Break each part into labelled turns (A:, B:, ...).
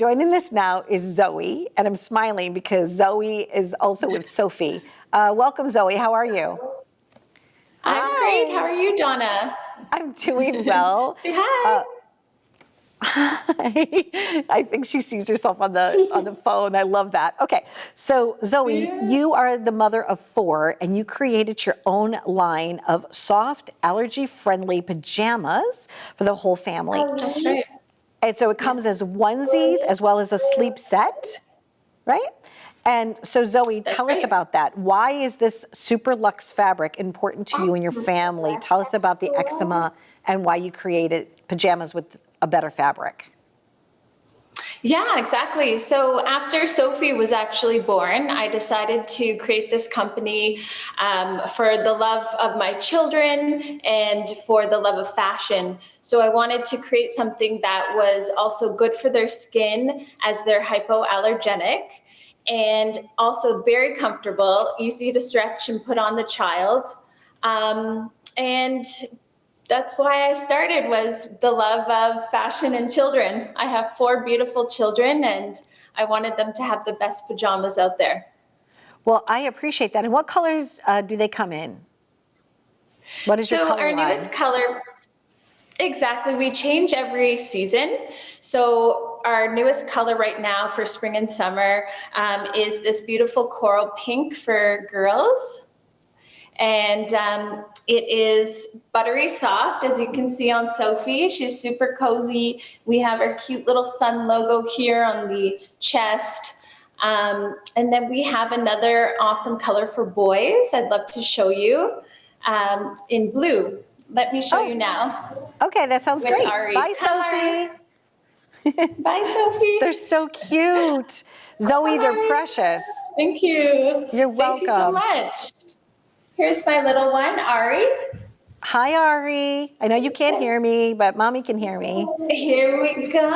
A: joining us now is Zoe, and I'm smiling because Zoe is also with Sophie. Welcome, Zoe. How are you?
B: I'm great. How are you, Donna?
A: I'm doing well.
B: Say hi.
A: I think she sees herself on the phone. I love that. Okay, so Zoe, you are the mother of 4, and you created your own line of soft, allergy-friendly pajamas for the whole family.
B: That's right.
A: And so it comes as onesies as well as a sleep set, right? And so Zoe, tell us about that. Why is this super luxe fabric important to you and your family? Tell us about the eczema and why you created pajamas with a better fabric.
B: Yeah, exactly. So after Sophie was actually born, I decided to create this company for the love of my children and for the love of fashion. So I wanted to create something that was also good for their skin as they're hypoallergenic, and also very comfortable, easy to stretch and put on the child. And that's why I started, was the love of fashion and children. I have 4 beautiful children, and I wanted them to have the best pajamas out there.
A: Well, I appreciate that. And what colors do they come in? What is your color
B: our
A: line?
B: newest color, exactly, we change every season. So our newest color right now for spring and summer is this beautiful coral pink for girls. And it is buttery soft, as you can see on Sophie. She's super cozy. We have our cute little sun logo here on the chest. And then we have another awesome color for boys I'd love to show you in blue. Let me show you now.
A: Okay, that sounds great.
B: Ari.
A: Bye, Sophie.
B: Bye, Sophie.
A: They're so cute. Zoe, they're precious.
B: Thank you.
A: You're welcome.
B: Thank you so much. Here's my little one, Ari.
A: Hi, Ari. I know you can't hear me, but Mommy can hear me.
B: Here we go.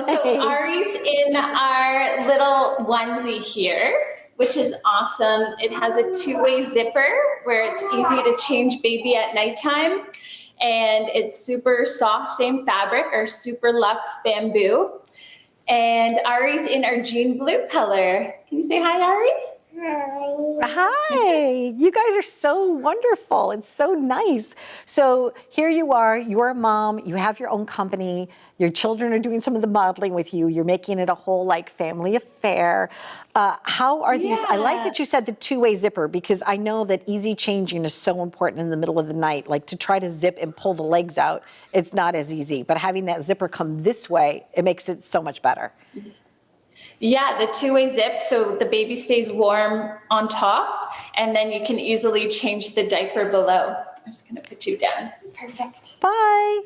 B: So Ari's in our little onesie here, which is awesome. It has a 2-way zipper where it's easy to change baby at nighttime. And it's super soft, same fabric, our super luxe bamboo. And Ari's in our jean blue color. Can you say hi, Ari?
A: Hi, you guys are so wonderful. It's so nice. So here you are, you're a mom, you have your own company, your children are doing some of the modeling with you, you're making it a whole like family affair. How are these? I like that you said the 2-way zipper, because I know that easy changing is so important in the middle of the night. Like to try to zip and pull the legs out, it's not as easy, but having that zipper come this way, it makes it so much better.
B: Yeah, the 2-way zip, so the baby stays warm on top, and then you can easily change the diaper below. I'm just gonna put you down. Perfect.
A: Bye.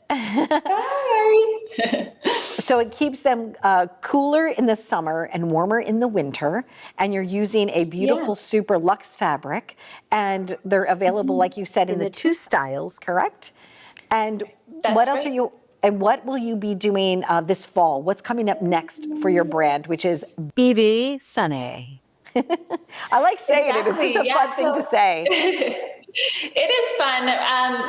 B: Bye.
A: So it keeps them cooler in the summer and warmer in the winter, and you're using a beautiful super luxe fabric, and they're available, like you said, in the 2 styles, correct? And what else are you? And what will you be doing this fall? What's coming up next for your brand, which is Bebe Sunny? I like saying it. It's just a fun thing to say.
B: It is fun.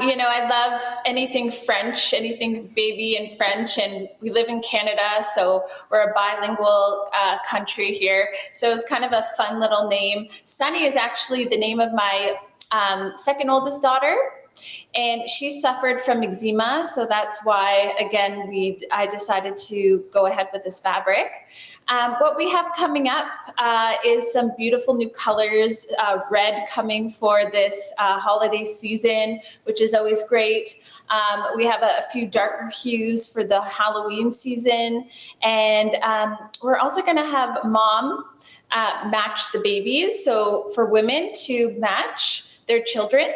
B: You know, I love anything French, anything baby in French, and we live in Canada, so we're a bilingual country here. So it's kind of a fun little name. Sunny is actually the name of my second oldest daughter. And she suffered from eczema, so that's why, again, I decided to go ahead with this fabric. What we have coming up is some beautiful new colors, red coming for this holiday season, which is always great. We have a few darker hues for the Halloween season, and we're also going to have mom match the babies, so for women to match their children,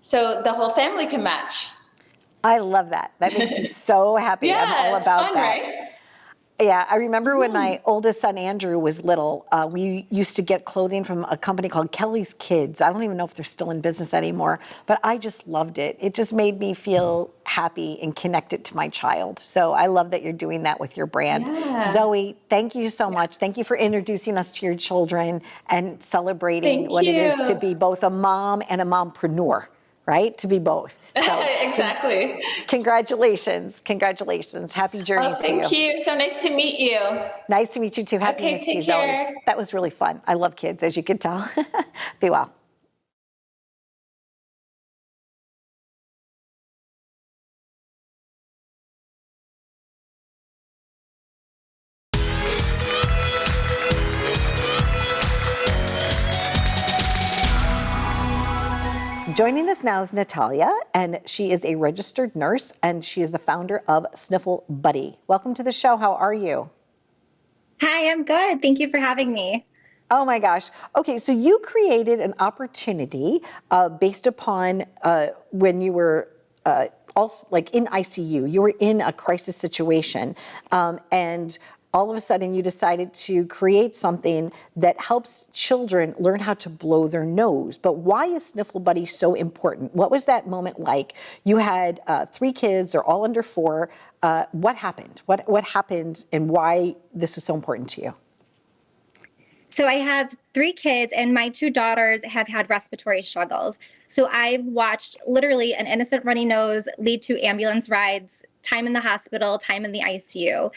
B: so the whole family can match.
A: I love that. That makes me so happy.
B: Yeah,
A: I'm all
B: it's
A: about
B: fun,
A: that.
B: right?
A: Yeah, I remember when my oldest son Andrew was little, we used to get clothing from a company called Kelly's Kids. I don't even know if they're still in business anymore, but I just loved it. It just made me feel happy and connected to my child. So I love that you're doing that with your brand.
B: Yeah.
A: Zoe, thank you so much. Thank you for introducing us to your children and celebrating what it is to be both a mom and a mompreneur. right? To be both. So
B: Exactly.
A: congratulations. Congratulations. Happy journeys
B: Oh,
A: to
B: thank
A: you.
B: you. So nice to meet you.
A: Nice to meet you too.
B: Okay,
A: Happiness to you,
B: take
A: Zoe.
B: care.
A: That was really fun. I love kids, as you could tell. Be well. Joining us now is Natalia, and she is a registered nurse, and she is the founder of Sniffle Buddy. Welcome to the show. How are you?
C: Hi, I'm good. Thank you for having me.
A: Oh my gosh. Okay, so you created an opportunity based upon when you were also like in ICU. You were in a crisis situation, and all of a sudden you decided to create something that helps children learn how to blow their nose. But why is Sniffle Buddy so important? What was that moment like? You had 3 kids, they're all under 4. What happened? What happened, and why this was so important to you?
C: So I have 3 kids, and my 2 daughters have had respiratory struggles. So I've watched literally an innocent runny nose lead to ambulance rides, time in the hospital, time in the ICU.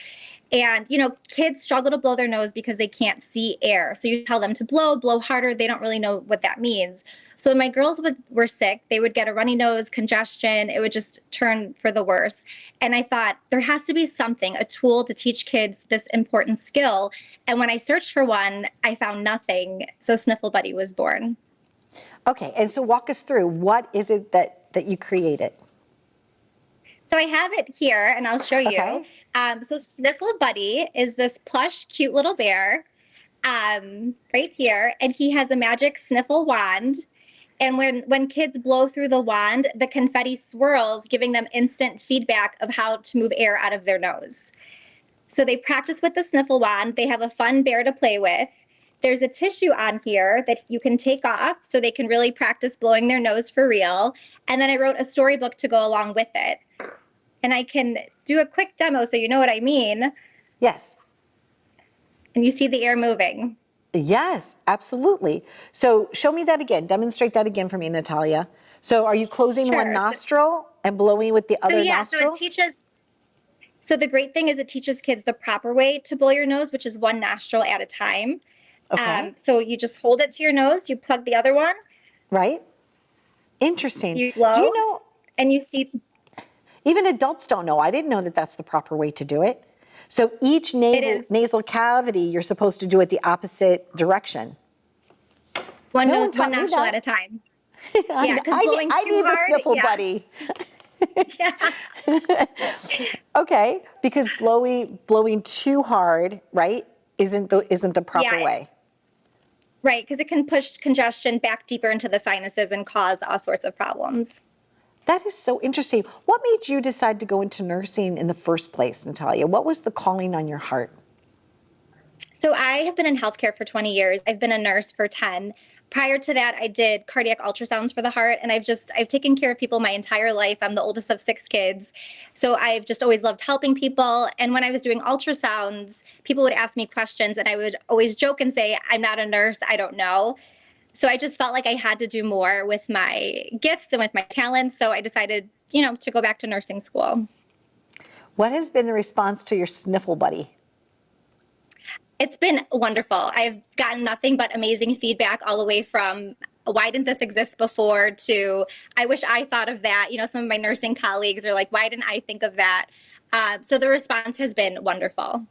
C: And, kids struggle to blow their nose because they can't see air. So you tell them to blow harder. They don't really know what that means. So when my girls were sick, they would get a runny nose, congestion. It would just turn for the worse. And I thought there has to be something, a tool to teach kids this important skill. And when I searched for one, I found nothing. So Sniffle Buddy was born.
A: Okay, and so walk us through, what is it that you created?
C: So I have it here, and I'll show you.
A: Okay.
C: So Sniffle Buddy is this plush, cute little bear right here, and he has a magic sniffle wand. And when kids blow through the wand, the confetti swirls, giving them instant feedback of how to move air out of their nose. So they practice with the sniffle wand. They have a fun bear to play with. There's a tissue on here that you can take off so they can really practice blowing their nose for real. And then I wrote a storybook to go along with it. And I can do a quick demo so you know what I mean.
A: Yes.
C: And you see the air moving.
A: Yes, absolutely. So show me that again. Demonstrate that again for me, Natalia. So are you closing one
C: Sure.
A: nostril and blowing with the other
C: So
A: nostril?
C: so the great thing is it teaches kids the proper way to blow your nose, which is one nostril at a time.
A: Okay.
C: So you just hold it to your nose, you plug the other one,
A: Right? Interesting.
C: you blow,
A: Do you know,
C: and you see.
A: even adults don't know. I didn't know that that's the proper way to do it. So each nasal cavity, you're supposed to do it the opposite direction.
C: One
A: No one
C: nose, one
A: taught me
C: nostril
A: that.
C: at a time.
A: I,
C: Yeah, 'cause blowing
A: I
C: too
A: need the
C: hard,
A: Sniffle
C: yeah.
A: Buddy.
C: Yeah.
A: Okay, because blowing too hard, right, isn't the proper
C: Yeah.
A: way.
C: Right, because it can push congestion back deeper into the sinuses and cause all sorts of problems.
A: That is so interesting. What made you decide to go into nursing in the first place, Natalia? What was the calling on your heart?
C: So I have been in healthcare for 20 years. I've been a nurse for 10. Prior to that, I did cardiac ultrasounds for the heart, and I've taken care of people my entire life. I'm the oldest of 6 kids. So I've just always loved helping people. And when I was doing ultrasounds, people would ask me questions, and I would always joke and say, I'm not a nurse, I don't know. So I just felt like I had to do more with my gifts and with my talents. So I decided, to go back to nursing school.
A: What has been the response to your Sniffle Buddy?
C: It's been wonderful. I've gotten nothing but amazing feedback, all the way from why didn't this exist before to I wish I thought of that. Some of my nursing colleagues are like, why didn't I think of that? So the response has been wonderful.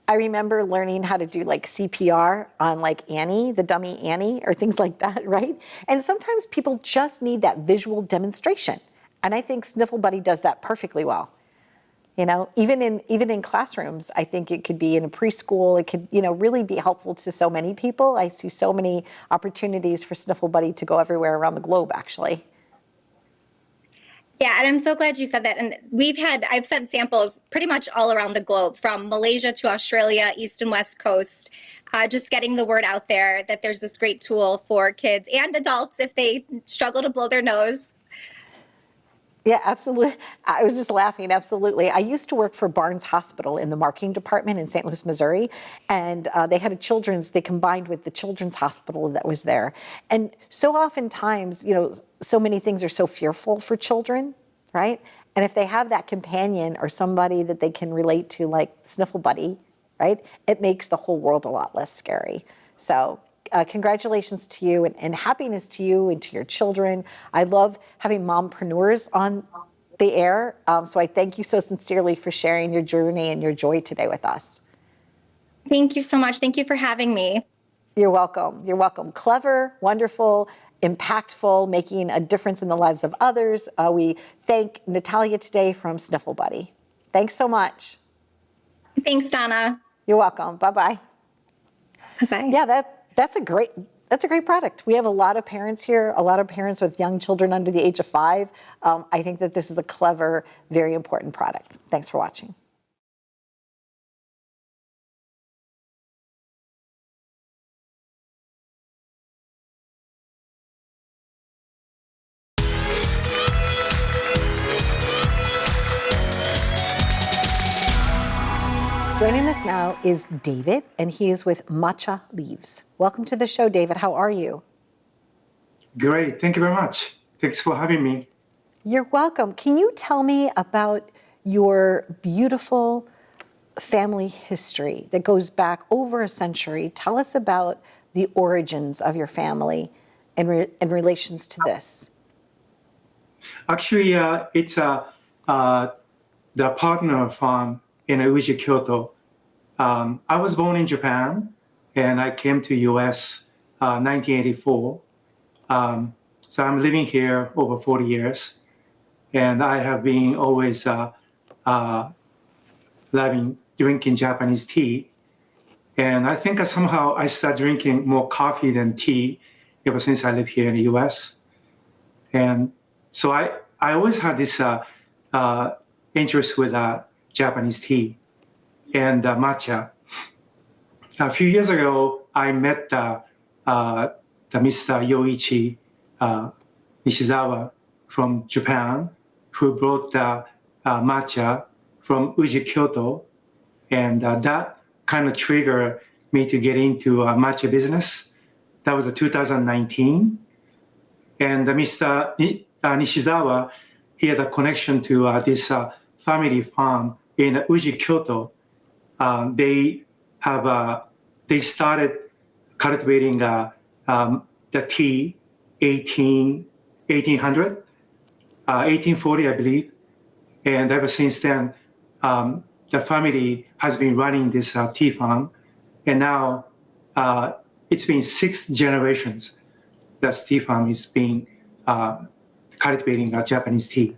A: I remember learning how to do like CPR on like Annie, the dummy Annie, or things like that, right? And sometimes people just need that visual demonstration. And I think Sniffle Buddy does that perfectly well. Even in classrooms, I think it could be in a preschool. It could, really be helpful to so many people. I see so many opportunities for Sniffle Buddy to go everywhere around the globe, actually.
C: Yeah, and I'm so glad you said that. And I've sent samples pretty much all around the globe, from Malaysia to Australia, East and West Coast, just getting the word out there that there's this great tool for kids and adults if they struggle to blow their nose.
A: Yeah, absolutely. I was just laughing. Absolutely. I used to work for Barnes Hospital in the marketing department in St. Louis, Missouri, and they had they combined with the children's hospital that was there. And so oftentimes, so many things are so fearful for children, right? And if they have that companion or somebody that they can relate to, like Sniffle Buddy, right? It makes the whole world a lot less scary. So congratulations to you and happiness to you and to your children. I love having mompreneurs on the air. So I thank you so sincerely for sharing your journey and your joy today with us.
C: Thank you so much. Thank you for having me.
A: You're welcome. You're welcome. Clever, wonderful, impactful, making a difference in the lives of others. We thank Natalia today from Sniffle Buddy. Thanks so much.
C: Thanks, Donna.
A: You're welcome. Bye-bye.
C: Bye-bye.
A: Yeah, that's a great product. We have a lot of parents here, a lot of parents with young children under the age of 5. I think that this is a clever, very important product. Thanks for watching. Joining us now is David, and he is with MatchaLeaves. Welcome to the show, David. How are you?
D: Great. Thank you very much. Thanks for having me.
A: You're welcome. Can you tell me about your beautiful family history that goes back over a century? Tell us about the origins of your family in relations to this.
D: Actually, it's the partner farm in Uji, Kyoto. I was born in Japan, and I came to US 1984. So I'm living here over 40 years, and I have been always loving drinking Japanese tea. And I think somehow I started drinking more coffee than tea ever since I live here in the US. And so I always had this interest with Japanese tea and matcha. A few years ago, I met the Mr. Yoichi Nishizawa from Japan, who brought matcha from Uji, Kyoto. And that kind of triggered me to get into matcha business. That was 2019. And Mr. Nishizawa, he had a connection to this family farm in Uji, Kyoto. They started cultivating the tea 1840, I believe. And ever since then, the family has been running this tea farm. And now it's been 6 generations that tea farm is being cultivating Japanese tea.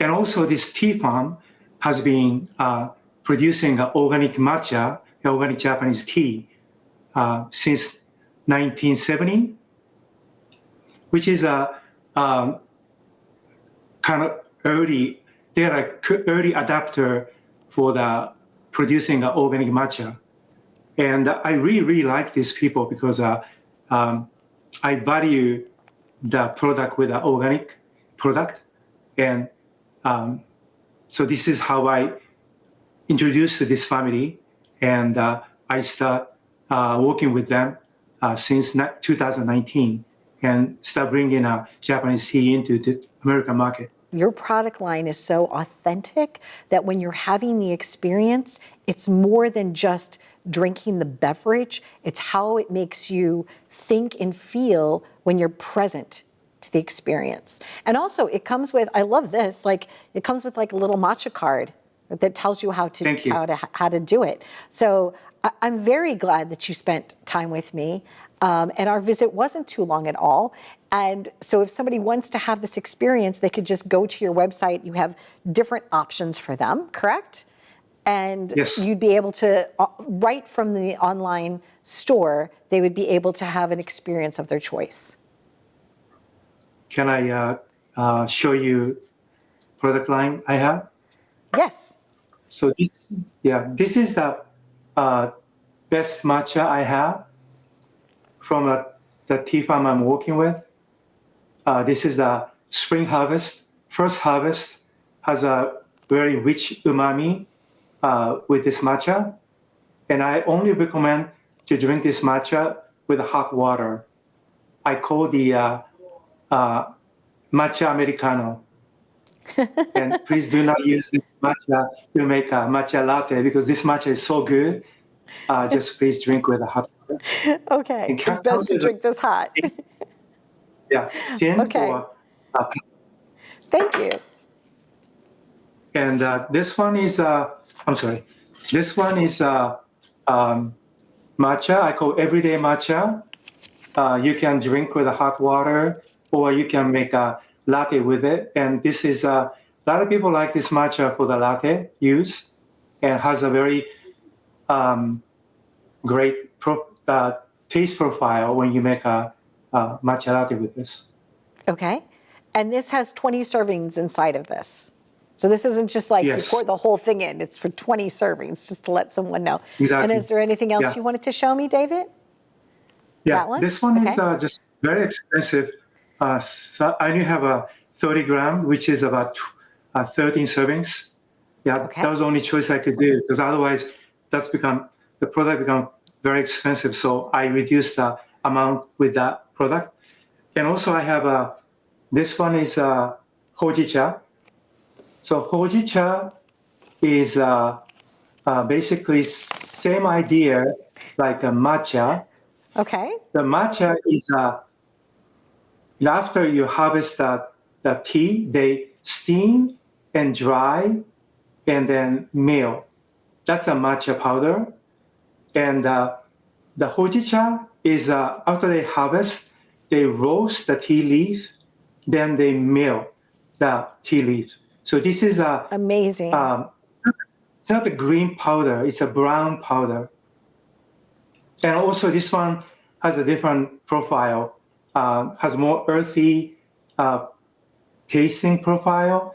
D: And also this tea farm has been producing organic matcha, organic Japanese tea, since 1970, which is a kind of early, they're like early adapter for the producing organic matcha. And I really, really like these people because I value the product with the organic product. And so this is how I introduced this family, and I start working with them since 2019 and start bringing Japanese tea into the American market.
A: Your product line is so authentic that when you're having the experience, it's more than just drinking the beverage. It's how it makes you think and feel when you're present to the experience. And also it comes with, I love this, like it comes with like a little matcha card that tells you how to do it. So I'm very glad that you spent time with me. And our visit wasn't too long at all. And so if somebody wants to have this experience, they could just go to your website. You have different options for them, correct? And
D: yes,
A: you'd be able to, right from the online store, they would be able to have an experience of their choice.
D: Can I show you product line I have?
A: Yes.
D: So this is the best matcha I have from the tea farm I'm working with. This is the Spring Harvest first harvest has a very rich umami with this matcha. And I only recommend to drink this matcha with hot water. I call the matcha Americano. And please do not use this matcha to make a matcha latte because this matcha is so good. Just please drink with a hot water.
A: Okay,
D: And
A: it's best to drink this hot.
D: Yeah, 10
A: Okay.
D: or
A: Thank you.
D: and this one is I'm sorry. This one is matcha. I call everyday matcha. You can drink with hot water, or you can make a latte with it. And this is a lot of people like this matcha for the latte use, and has a very great taste profile when you make a matcha latte with this.
A: Okay. And this has 20 servings inside of this. So this isn't just like
D: Yes.
A: you pour the whole thing in. It's for 20 servings, just to let someone know.
D: Exactly.
A: And is there anything else
D: Yeah.
A: you wanted to show me, David?
D: Yeah,
A: That one?
D: this one is
A: Okay.
D: just very expensive. So I only have a 30 gram, which is about 13 servings. Yeah,
A: Okay.
D: that was the only choice I could do because otherwise the product become very expensive. So I reduced the amount with that product. And also I have this one is hojicha. So hojicha is basically same idea like a matcha.
A: Okay.
D: The matcha is after you harvest the tea, they steam and dry and then mill. That's a matcha powder. And the hojicha is after they harvest, they roast the tea leaf, then they mill the tea leaf. So this is
A: Amazing.
D: it's not a green powder, it's a brown powder. And also this one has a different profile, has more earthy tasting profile.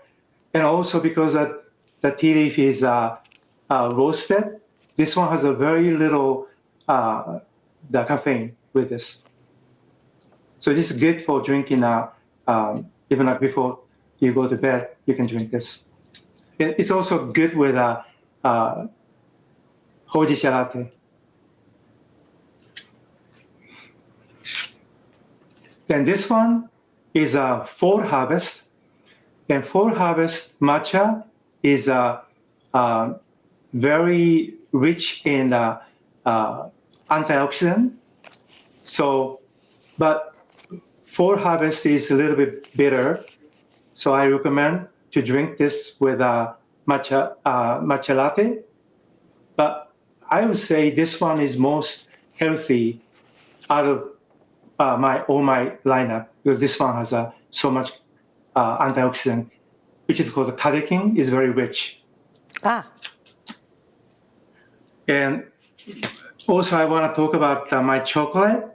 D: And also because the tea leaf is roasted, this one has a very little the caffeine with this. So this is good for drinking even like before you go to bed, you can drink this. It's also good with hojicha latte. And this one is a fall harvest. And fall harvest matcha is very rich in antioxidant. So, but fall harvest is a little bit bitter. So I recommend to drink this with a matcha latte. But I would say this one is most healthy out of all my lineup because this one has so much antioxidant, which is called catechin, is very rich.
A: Ah,
D: And also I want to talk about my chocolate.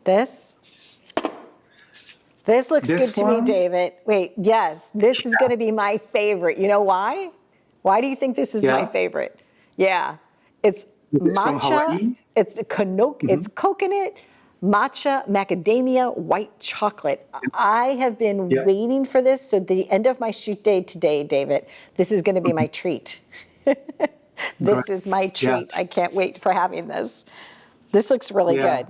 A: this looks
D: This
A: good to me,
D: one?
A: David. Wait, yes, this is going to be my favorite. You know why? Why do you think this is my
D: Yeah.
A: favorite? Yeah, it's
D: It's from
A: matcha.
D: Hawaii?
A: It's it's coconut, matcha, macadamia, white chocolate. I have been
D: Yeah.
A: waiting for this. So the end of my shoot day today, David, this is going to be my treat. This
D: Right.
A: is my
D: Yeah.
A: treat. I can't wait for having this. This looks really
D: Yeah.
A: good.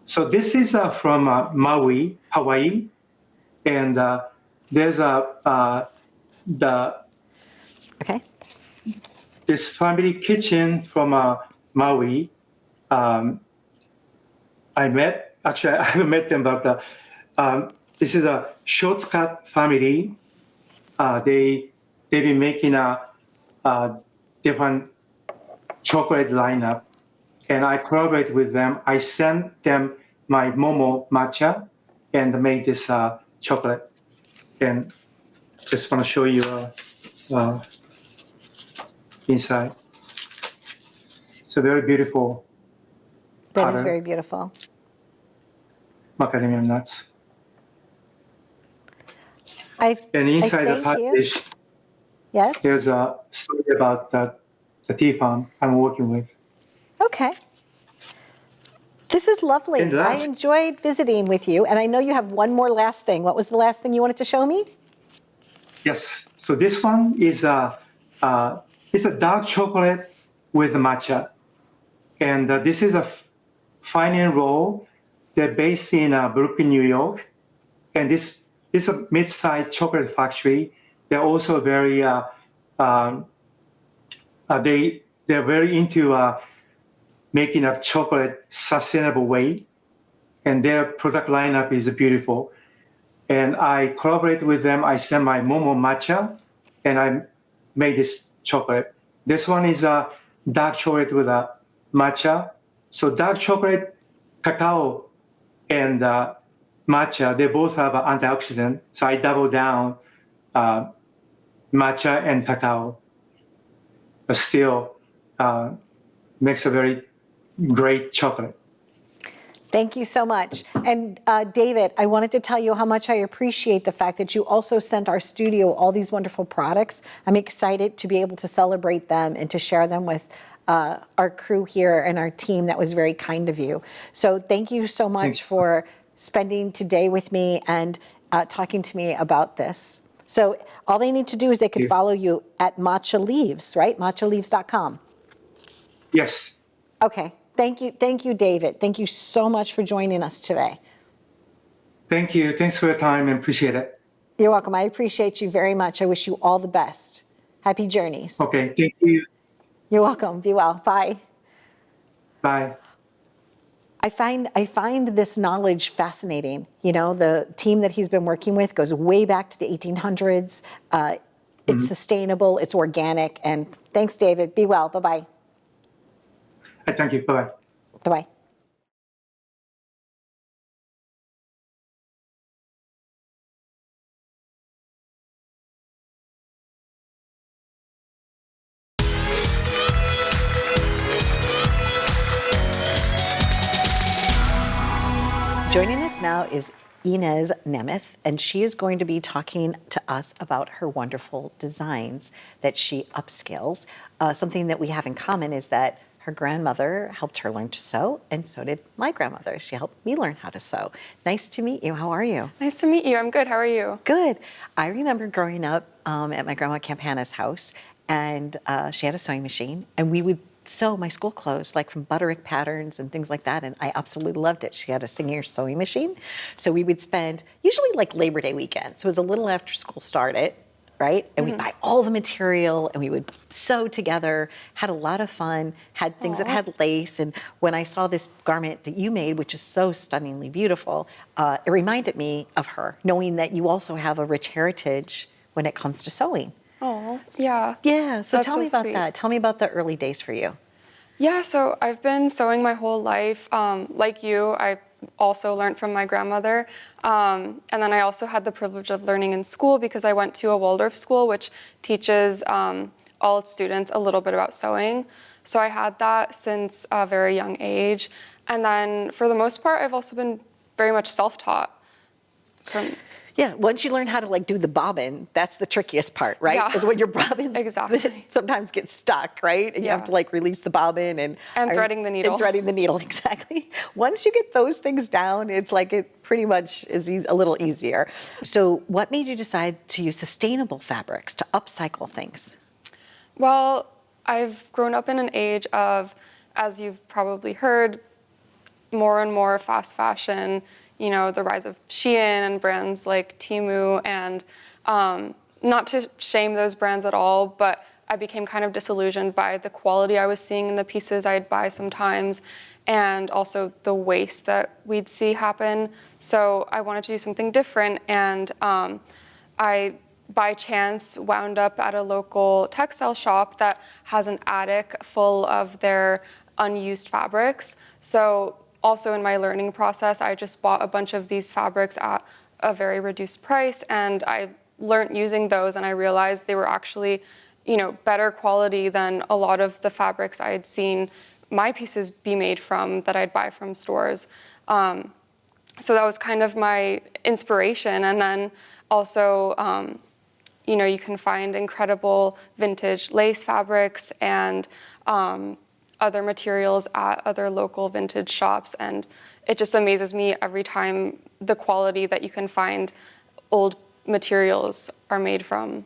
D: So this is from Maui, Hawaii, and there's
A: Okay.
D: this family kitchen from Maui. I haven't met them, but this is a shortcut family. They've been making a different chocolate lineup, and I collaborate with them. I sent them my Momo matcha and made this chocolate. And just want to show you inside. It's a very beautiful
A: That is
D: pattern.
A: very beautiful.
D: Macadamia nuts.
A: I
D: And inside the
A: thank you.
D: package,
A: Yes.
D: there's a story about the tea farm I'm working with.
A: Okay. This is lovely.
D: And
A: I
D: last,
A: enjoyed visiting with you, and I know you have one more last thing. What was the last thing you wanted to show me?
D: yes. So this one is it's a dark chocolate with matcha, and this is a fine and roll. They're based in Brooklyn, New York, and this is a mid-sized chocolate factory. They're also very they're very into making a chocolate sustainable way, and their product lineup is beautiful. And I collaborate with them. I send my Momo matcha, and I made this chocolate. This one is a dark chocolate with a matcha. So dark chocolate, cacao, and matcha, they both have an antioxidant. So I double down matcha and cacao, but still makes a very great chocolate.
A: Thank you so much. And David, I wanted to tell you how much I appreciate the fact that you also sent our studio all these wonderful products. I'm excited to be able to celebrate them and to share them with our crew here and our team. That was very kind of you. So thank you so much for spending today with me and talking to me about this. So all they need to do is they could follow you at MatchaLeaves, right? MatchaLeaves.com.
D: Yes.
A: Okay. Thank you, David. Thank you so much for joining us today.
D: Thank you. Thanks for your time and appreciate it.
A: You're welcome. I appreciate you very much. I wish you all the best. Happy journeys.
D: Okay. Thank you.
A: You're welcome. Be well. Bye.
D: Bye.
A: I find this knowledge fascinating. You know, the team that he's been working with goes way back to the 1800s. It's sustainable, it's organic, and thanks, David. Be well. Bye-bye.
D: Thank you. Bye-bye.
A: Bye-bye. Joining us now is Inez Nemeth, and she is going to be talking to us about her wonderful designs that she upscales. Something that we have in common is that her grandmother helped her learn to sew, and so did my grandmother. She helped me learn how to sew. Nice to meet you. How are you?
E: Nice to meet you. I'm good. How are you?
A: Good. I remember growing up at my grandma Campana's house, and she had a sewing machine, and we would sew my school clothes, like from Butterick patterns and things like that, and I absolutely loved it. She had a Singer sewing machine, so we would spend, usually like Labor Day weekend, so it was a little after school started, right? And we'd buy all the material, and we would sew together, had a lot of fun, had things that had lace, and when I saw this garment that you made, which is so stunningly beautiful, it reminded me of her, knowing that you also have a rich heritage when it comes to sewing.
E: Oh, yeah.
A: Yeah, so
E: That's
A: tell me
E: so
A: about
E: sweet.
A: that. Tell me about the early days for you.
E: Yeah, so I've been sewing my whole life. Like you, I also learned from my grandmother. And then I also had the privilege of learning in school because I went to a Waldorf school, which teaches all its students a little bit about sewing. So I had that since a very young age. And then for the most part, I've also been very much self-taught.
A: Yeah, once you learn how to like do the bobbin, that's the trickiest part, right?
E: Yeah.
A: Because when your bobbins
E: Exactly.
A: sometimes get stuck, right? And you have to like release the bobbin and
E: threading the needle.
A: And threading the needle, exactly. Once you get those things down, it's like it pretty much is a little easier. So what made you decide to use sustainable fabrics to upcycle things?
E: Well, I've grown up in an age of, as you've probably heard, more and more fast fashion, you know, the rise of Shein and brands like Temu, and not to shame those brands at all, but I became kind of disillusioned by the quality I was seeing in the pieces I'd buy sometimes, and also the waste that we'd see happen. So I wanted to do something different, and I, by chance, wound up at a local textile shop that has an attic full of their unused fabrics. So also in my learning process, I just bought a bunch of these fabrics at a very reduced price, and I learned using those, and I realized they were actually, you know, better quality than a lot of the fabrics I had seen my pieces be made from that I'd buy from stores. So that was kind of my inspiration. And then also, you know, you can find incredible vintage lace fabrics and other materials at other local vintage shops, and it just amazes me every time the quality that you can find old materials are made from.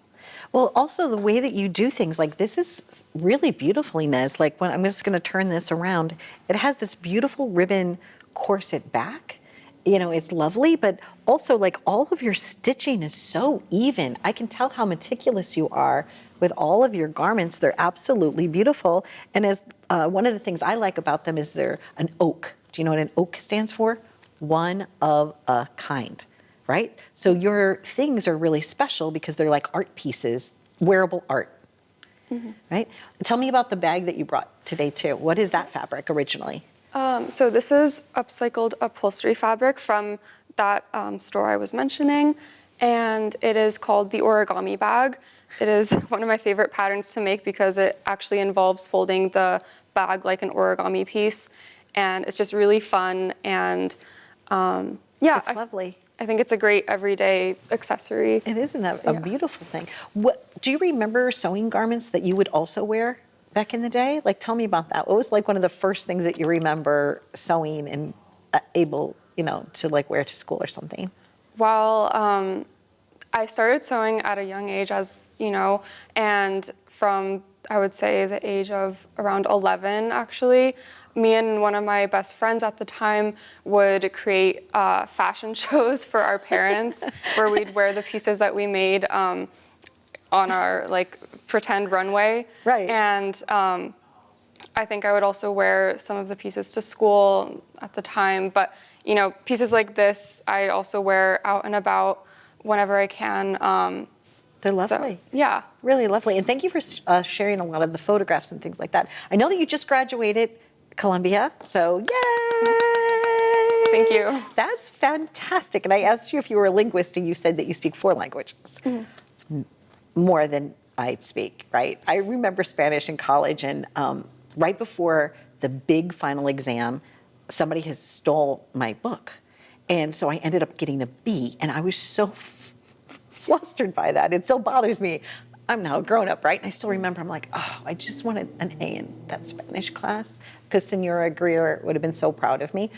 A: Well, also the way that you do things, like this is really beautiful, Inez. Like when I'm just going to turn this around, it has this beautiful ribbon corset back. You know, it's lovely, but also like all of your stitching is so even. I can tell how meticulous you are with all of your garments. They're absolutely beautiful. And as one of the things I like about them is they're an oak. Do you know what an oak stands for? One of a kind, right? So your things are really special because they're like art pieces, wearable art, right? Tell me about the bag that you brought today too. What is that fabric originally?
E: So this is upcycled upholstery fabric from that store I was mentioning, and it is called the origami bag. It is one of my favorite patterns to make because it actually involves folding the bag like an origami piece, and it's just really fun, and yeah.
A: It's lovely.
E: I think it's a great everyday accessory.
A: It isn't a beautiful thing. What do you remember sewing garments that you would also wear back in the day? Like, tell me about that. What was like one of the first things that you remember sewing and able, you know, to like wear to school or something?
E: Well, I started sewing at a young age, as you know, and from, I would say, the age of around 11, actually, me and one of my best friends at the time would create fashion shows for our parents where we'd wear the pieces that we made on our like pretend runway.
A: Right.
E: And I think I would also wear some of the pieces to school at the time. But, you know, pieces like this, I also wear out and about whenever I can.
A: They're lovely.
E: So, yeah.
A: Really lovely. And thank you for sharing a lot of the photographs and things like that. I know that you just graduated Columbia, so yay!
E: Thank you.
A: That's fantastic. And I asked you if you were a linguist, and you said that you speak 4 languages. It's more than I speak, right? I remember Spanish in college, and right before the big final exam, somebody had stole my book. And so I ended up getting a B, and I was so flustered by that. It still bothers me. I'm now a grown up, right? And I still remember, I'm like, oh, I just wanted an A in that Spanish class because Senora Greer would have been so proud of me.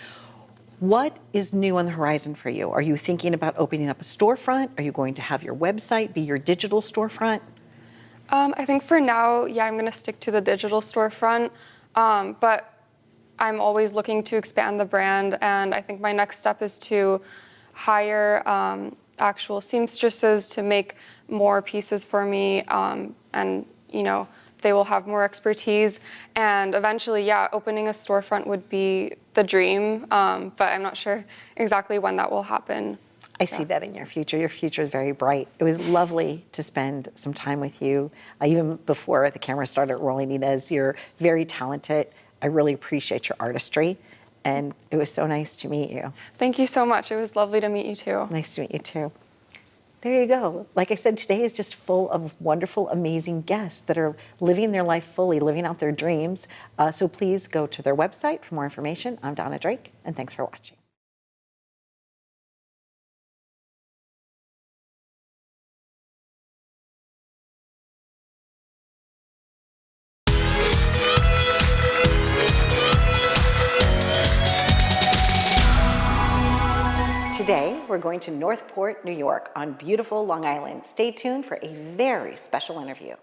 A: What is new on the horizon for you? Are you thinking about opening up a storefront? Are you going to have your website be your digital storefront?
E: I think for now, yeah, I'm going to stick to the digital storefront, but I'm always looking to expand the brand, and I think my next step is to hire actual seamstresses to make more pieces for me, and you know, they will have more expertise, and eventually, yeah, opening a storefront would be the dream, but I'm not sure exactly when that will happen.
A: I see that in your future. Your future is very bright. It was lovely to spend some time with you, even before the camera started rolling. Inez, you're very talented. I really appreciate your artistry, and it was so nice to meet you.
E: Thank you so much. It was lovely to meet you too.
A: Nice to meet you too. There you go. Like I said, today is just full of wonderful, amazing guests that are living their life fully, living out their dreams. So please go to their website for more information. I'm Donna Drake, and thanks for watching. Today, we're going to Northport, New York on beautiful Long Island. Stay tuned for a very special interview.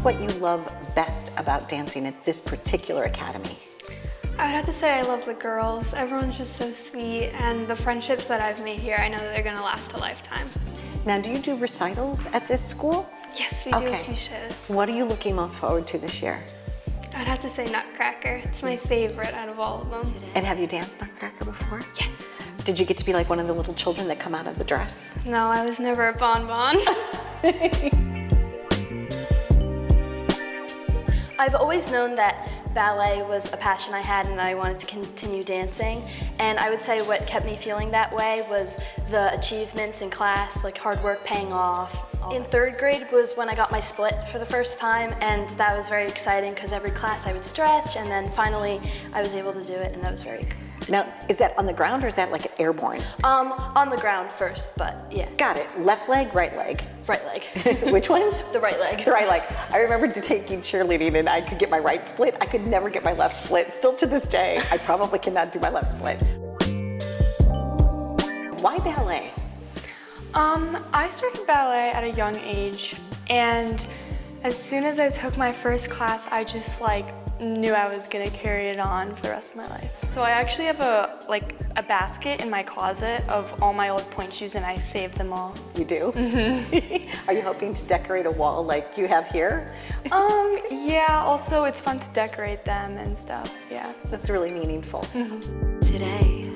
A: What you love best about dancing at this particular academy?
F: I would have to say I love the girls. Everyone's just so sweet, and the friendships that I've made here, I know that they're going to last a lifetime.
A: Now, do you do recitals at this school?
F: Yes, we do a
A: Okay.
F: few shows.
A: What are you looking most forward to this year?
F: I'd have to say Nutcracker. It's my favorite out of all of them.
A: And have you danced Nutcracker before?
F: Yes.
A: Did you get to be like one of the little children that come out of the dress?
F: No, I was never a bonbon.
G: I've always known that ballet was a passion I had and that I wanted to continue dancing. And I would say what kept me feeling that way was the achievements in class, like hard work paying off. In third grade was when I got my split for the first time, and that was very exciting because every class I would stretch, and then finally I was able to do it, and that was very good.
A: Now, is that on the ground or is that like airborne?
G: On the ground first, but yeah.
A: Got it. Left leg, right leg.
G: Right leg.
A: Which one?
G: The right leg.
A: The right leg. I remember taking cheerleading and I could get my right split. I could never get my left split. Still to this day, I probably cannot do my left split. Why ballet?
F: I started ballet at a young age, and as soon as I took my first class, I just knew I was gonna carry it on for the rest of my life. So I actually have a basket in my closet of all my old point shoes, and I saved them all.
A: You do? Mm-hmm. Are you hoping to decorate a wall like you have here?
F: Yeah, also it's fun to decorate them and stuff, yeah.
A: That's really meaningful.
H: Today.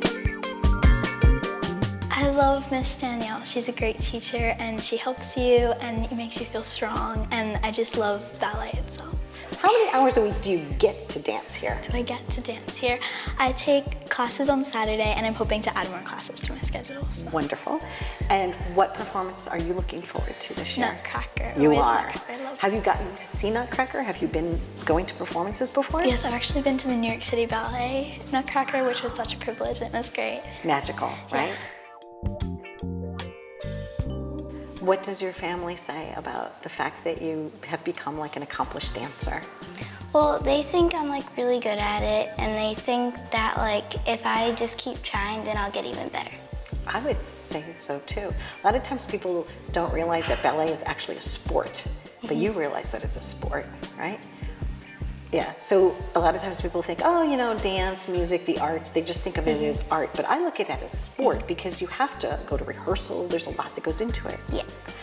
I: I love Miss Danielle. She's a great teacher and she helps you and it makes you feel strong, and I just love ballet itself.
A: How many hours a week do you get to dance here?
I: Do I get to dance here? I take classes on Saturday and I'm hoping to add more classes to my schedule. So.
A: Wonderful. And what performance are you looking forward to this year?
I: Nutcracker.
A: You
I: Always
A: are.
I: Nutcracker. I love
A: Have you gotten to see Nutcracker? Have you been going to performances before?
I: Yes, I've actually been to the New York City Ballet Nutcracker, which was such a privilege and it was great.
A: Magical, right?
I: Yeah.
A: What does your family say about the fact that you have become like an accomplished dancer?
J: Well, they think I'm really good at it, and they think that if I just keep trying, then I'll get even better.
A: I would say so too. A lot of times people don't realize that ballet is actually a sport, but you realize that it's a sport, right? Yeah, so a lot of times people think, oh, dance, music, the arts, they just think of it as art, but I look at it as sport because you have to go to rehearsal, there's a lot that goes into it.
J: Yes.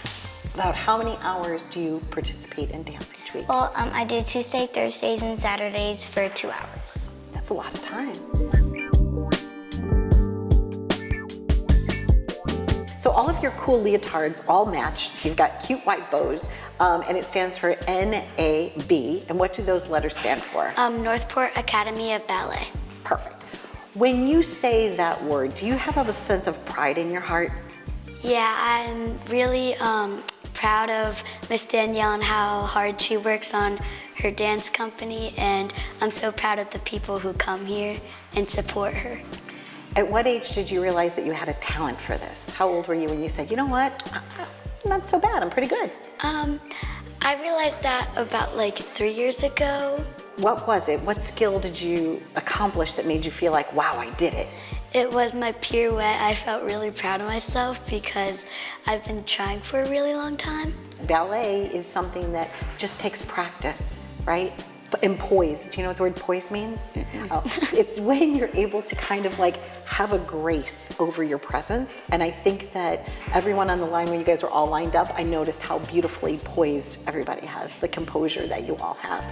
A: About how many hours do you participate in dance each week?
J: Well, I do Tuesday, Thursdays, and Saturdays for 2 hours.
A: That's a lot of time. So all of your cool leotards all match. You've got cute white bows, and it stands for NAB. And what do those letters stand for?
J: Northport Academy of Ballet.
A: Perfect. When you say that word, do you have a sense of pride in your heart?
J: Yeah, I'm really proud of Miss Danielle and how hard she works on her dance company, and I'm so proud of the people who come here and support her.
A: At what age did you realize that you had a talent for this? How old were you when you said, you know what, not so bad, I'm pretty good?
J: I realized that about 3 years ago.
A: What was it? What skill did you accomplish that made you feel like, wow, I did it?
J: It was my pirouette. I felt really proud of myself because I've been trying for a really long time.
A: Ballet is something that just takes practice, right? And poise. Do you know what the word poise means? Oh, it's when you're able to kind of have a grace over your presence. And I think that everyone on the line, when you guys were all lined up, I noticed how beautifully poised everybody has, the composure that you all have.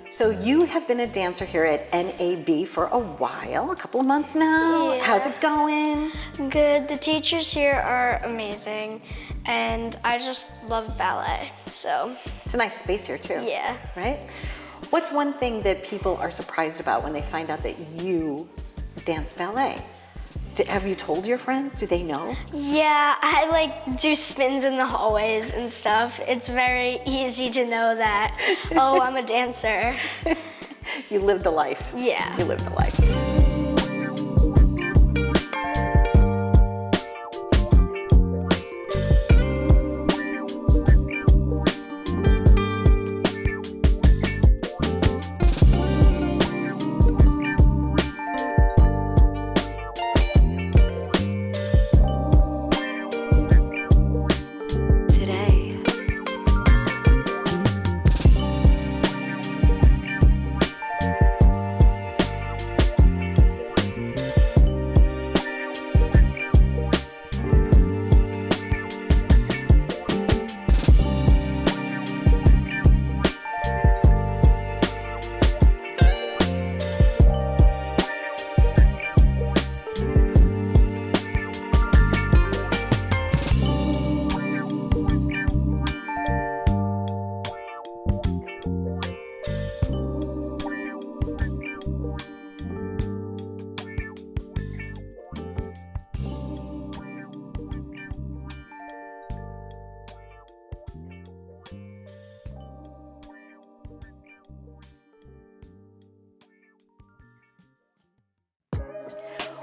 A: So you have been a dancer here at NAB for a while, a couple of months now.
F: Yeah.
A: How's it going?
F: Good. The teachers here are amazing, and I just love ballet, so.
A: It's a nice space here too.
F: Yeah.
A: Right? What's one thing that people are surprised about when they find out that you dance ballet? Have you told your friends? Do they know?
F: Yeah, I do spins in the hallways and stuff. It's very easy to know that, oh, I'm a dancer.
A: You lived the life.
F: Yeah.
A: You lived the life.
H: Today.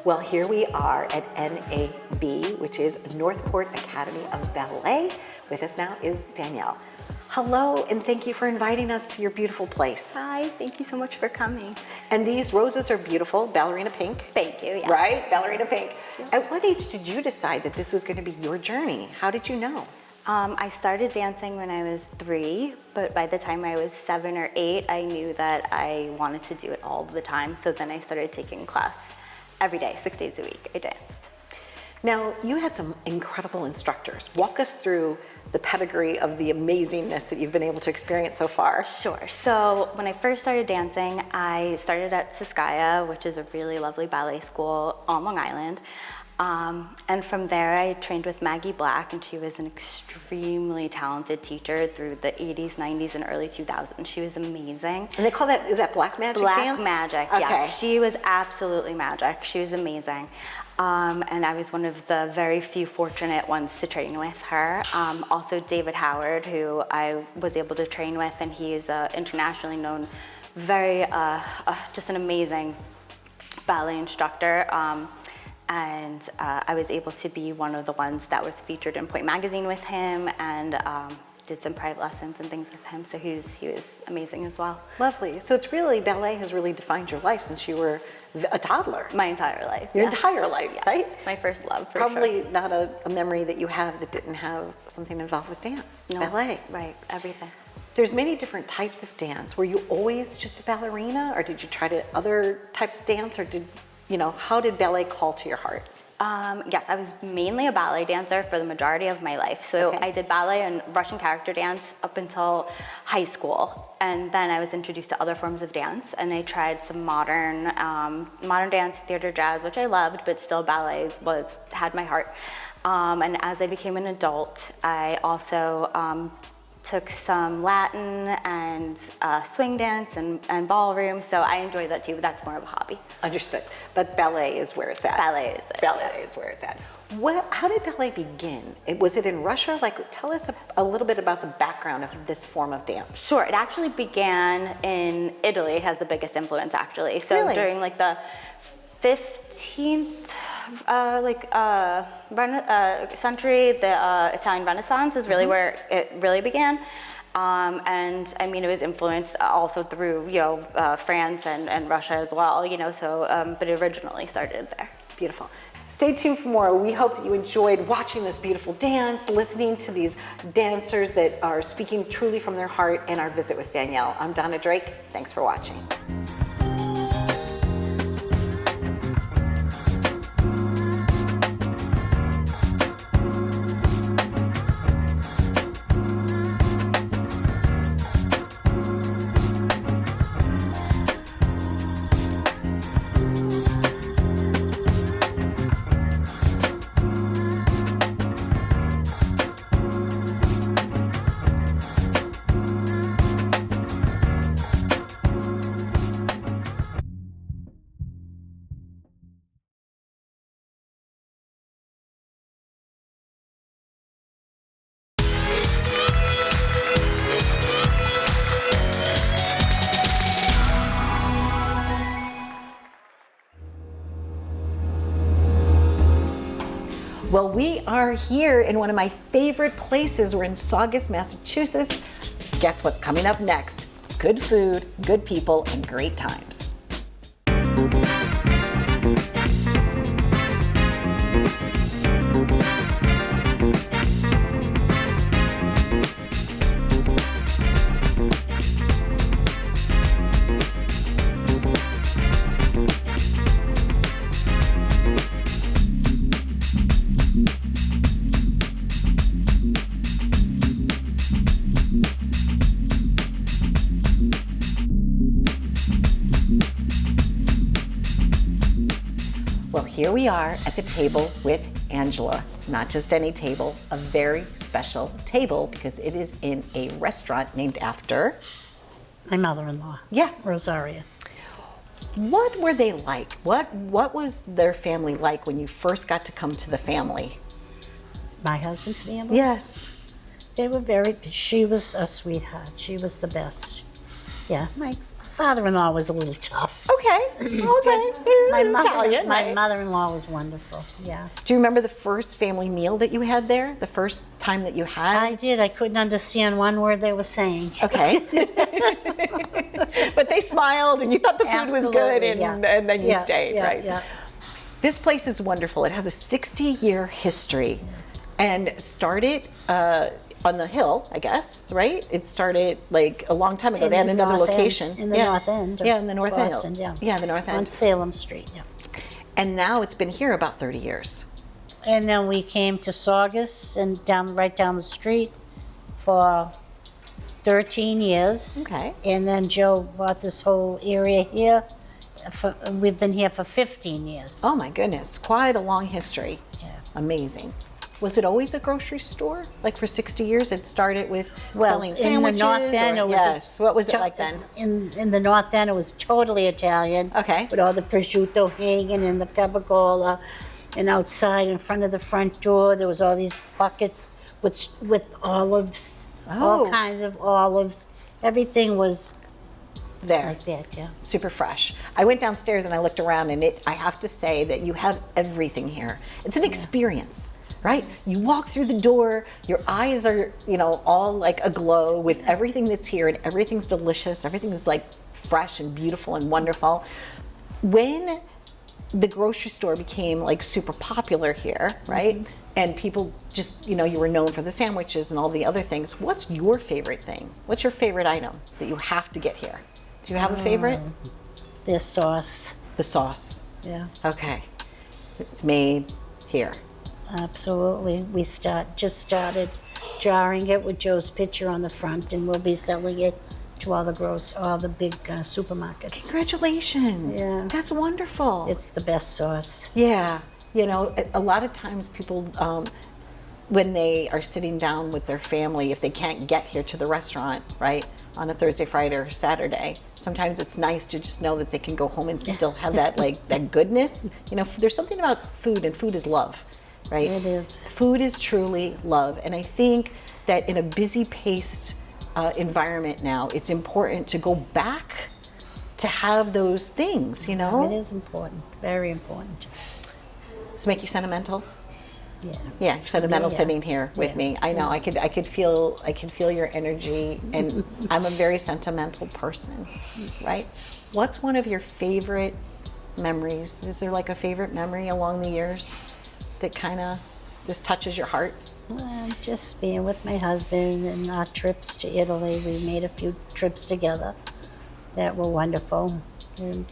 A: Well, here we are at NAB, which is Northport Academy of Ballet. With us now is Danielle. Hello, and thank you for inviting us to your beautiful place.
K: Hi, thank you so much for coming.
A: And these roses are beautiful, ballerina pink.
K: Thank you, yes.
A: Right, ballerina pink. Yeah. At what age did you decide that this was going to be your journey? How did you know?
K: I started dancing when I was 3, but by the time I was 7 or 8, I knew that I wanted to do it all the time. So then I started taking class every day, 6 days a week, I danced.
A: Now, you had some incredible instructors. Walk us through the pedigree of the amazingness that you've been able to experience so far.
K: Sure. So when I first started dancing, I started at Siskaya, which is a really lovely ballet school on Long Island. And from there, I trained with Maggie Black, and she was an extremely talented teacher through the 80s, 90s, and early 2000s. She was amazing.
A: And they call that, is that Black Magic dance?
K: Black Magic,
A: okay.
K: Yes. She was absolutely magic. She was amazing. And I was one of the very few fortunate ones to train with her. Also David Howard, who I was able to train with, and he is internationally known, very, just an amazing ballet instructor. And I was able to be one of the ones that was featured in Point Magazine with him, and did some private lessons and things with him. So he was amazing as well.
A: Lovely. So it's really, ballet has really defined your life since you were a toddler.
K: My entire life.
A: Your
K: yes.
A: entire life,
K: Yes.
A: right?
K: My first love, for
A: Probably
K: sure.
A: not a memory that you have that didn't have something involved with dance,
K: No.
A: ballet.
K: Right, everything.
A: There's many different types of dance. Were you always just a ballerina, or did you try to other types of dance, or how did ballet call to your heart?
K: Yes, I was mainly a ballet dancer for the majority of my life. So
A: Okay.
K: I did ballet and Russian character dance up until high school. And then I was introduced to other forms of dance, and I tried some modern dance, theater, jazz, which I loved, but still ballet had my heart. And as I became an adult, I also took some Latin and swing dance and ballroom, so I enjoy that too, but that's more of a hobby.
A: Understood. But ballet is where it's at.
K: Ballet is it.
A: Ballet is where it's at. How did ballet begin? Was it in Russia? Tell us a little bit about the background of this form of dance.
K: Sure, it actually began in Italy. It has the biggest influence, actually. So
A: Really?
K: during the 15th century, the Italian Renaissance is really where it really began. And I mean, it was influenced also through, France and Russia as well, but it originally started there.
A: Beautiful. Stay tuned for more. We hope that you enjoyed watching this beautiful dance, listening to these dancers that are speaking truly from their heart, and our visit with Danielle. I'm Donna Drake. Thanks for watching. Well, we are here in one of my favorite places. We're in Saugus, Massachusetts. Guess what's coming up next? Good food, good people, and great times. Here we are at the table with Angela. Not just any table, a very special table because it is in a restaurant named after
L: my mother-in-law.
A: Yeah.
L: Rosaria.
A: What were they like? What was their family like when you first got to come to the family?
L: My husband's family?
A: Yes.
L: They were she was a sweetheart. She was the best. Yeah, my father-in-law was a little tough.
A: Okay, okay.
L: My
A: Italian,
L: my
A: right?
L: mother-in-law was wonderful. Yeah,
A: Do you remember the first family meal that you had there? The first time that you had?
L: I did. I couldn't understand one word they were saying.
A: Okay. But they smiled and you thought the food was good
L: Absolutely,
A: and,
L: yeah.
A: and then you
L: Yeah,
A: stayed,
L: yeah,
A: right?
L: yeah.
A: This place is wonderful. It has a 60-year history and started on the hill, I guess, right? It started like a long time ago.
L: In
A: They had
L: the
A: another
L: north end,
A: location.
L: in the north end of
A: Yeah, in the north
L: Boston,
A: end.
L: yeah.
A: Yeah, the north
L: On
A: end.
L: Salem Street, yeah.
A: And now it's been here about 30 years.
L: And then we came to Saugus and right down the street for 13 years.
A: Okay.
L: And then Joe bought this whole area here. We've been here for 15 years.
A: Oh my goodness, quite a long history.
L: Yeah.
A: Amazing. Was it always a grocery store? Like for 60 years, it started with selling
L: in
A: sandwiches?
L: the North End,
A: or-
L: it was
A: yes. What was it like then?
L: In the North End, it was totally Italian.
A: Okay.
L: With all the prosciutto hanging and the capicola, and outside in front of the front door, there was all these buckets with olives,
A: Oh.
L: all kinds of olives. Everything was
A: There.
L: like that, yeah.
A: Super fresh. I went downstairs and I looked around and I have to say that you have everything here. It's an experience, right? You walk through the door, your eyes are, all like aglow with everything that's here and everything's delicious. Everything's like fresh and beautiful and wonderful. When the grocery store became like super popular here, right? And people just, you were known for the sandwiches and all the other things. What's your favorite thing? What's your favorite item that you have to get here? Do you have a favorite?
L: Their sauce,
A: The sauce.
L: yeah.
A: Okay. It's made here.
L: Absolutely. We just started jarring it with Joe's picture on the front, and we'll be selling it to all the big supermarkets.
A: Congratulations.
L: Yeah.
A: That's wonderful.
L: It's the best sauce.
A: Yeah. A lot of times people, when they are sitting down with their family, if they can't get here to the restaurant, right, on a Thursday, Friday, or Saturday, sometimes it's nice to just know that they can go home and still have that, that goodness. There's something about food, and food is love, right?
L: It is.
A: Food is truly love. And I think that in a busy paced environment now, it's important to go back to have those things,
L: It is important, very important.
A: Does it make you sentimental?
L: Yeah.
A: Yeah, you're sentimental
L: Yeah.
A: sitting here with me. I know. I could feel your energy, and I'm a very sentimental person, right? What's one of your favorite memories? Is there like a favorite memory along the years that kind of just touches your heart?
L: Just being with my husband and our trips to Italy. We made a few trips together that were wonderful, and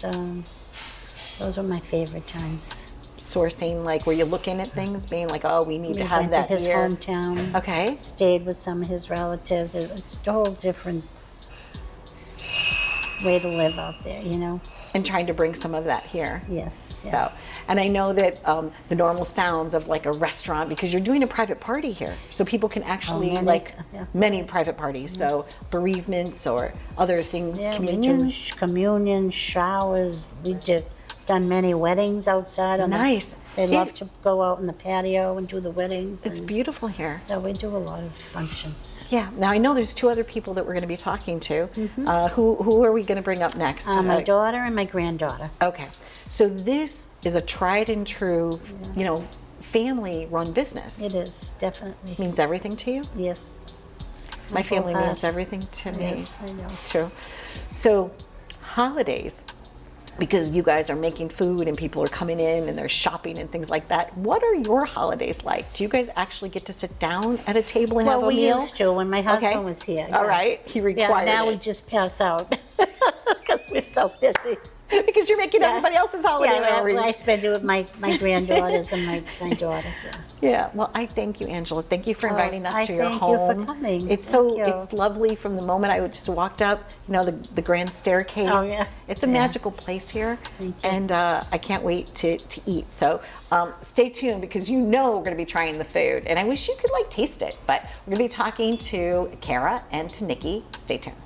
L: those were my favorite times.
A: Sourcing, like, were you looking at things, being like, oh, we need to
L: We
A: have
L: went
A: that
L: to his
A: here?
L: hometown.
A: Okay.
L: Stayed with some of his relatives. It's a whole different way to live out there,
A: And trying to bring some of that here.
L: Yes. yeah.
A: So, and I know that the normal sounds of like a restaurant, because you're doing a private party here, so people can actually many private parties. So bereavements or other things,
L: Yeah,
A: communions.
L: we do communion, showers. Done many weddings outside.
A: Nice.
L: They love to go out in the patio and do the weddings.
A: It's beautiful here.
L: Yeah, we do a lot of functions.
A: Yeah. Now I know there's two other people that we're going to be talking to. Who are we going to bring up next?
L: My daughter and my granddaughter.
A: Okay. So this is a tried and true, family-run business.
L: It is, definitely.
A: Means everything to you?
L: Yes.
A: My family
L: whole
A: means
L: heart.
A: everything to me.
L: Yes, I know.
A: Too. So, holidays, because you guys are making food and people are coming in and they're shopping and things like that. What are your holidays like? Do you guys actually get to sit down at a table and have a
L: we
A: meal?
L: used to when my husband was here.
A: All right. He required
L: now
A: it.
L: we just pass out because we're so busy.
A: Because you're making everybody else's holiday memories.
L: I spend it with my granddaughters and my daughter.
A: Yeah, well, I thank you, Angela. Thank you for inviting us to your
L: thank
A: home.
L: you for coming.
A: It's
L: Thank you.
A: it's lovely from the moment I just walked up, the grand staircase.
L: Oh, yeah.
A: It's a magical place here.
L: Thank you.
A: And I can't wait to eat. So stay tuned, because we're going to be trying the food. And I wish you could taste it. But we're going to be talking to Kara and to Nikki. Stay tuned.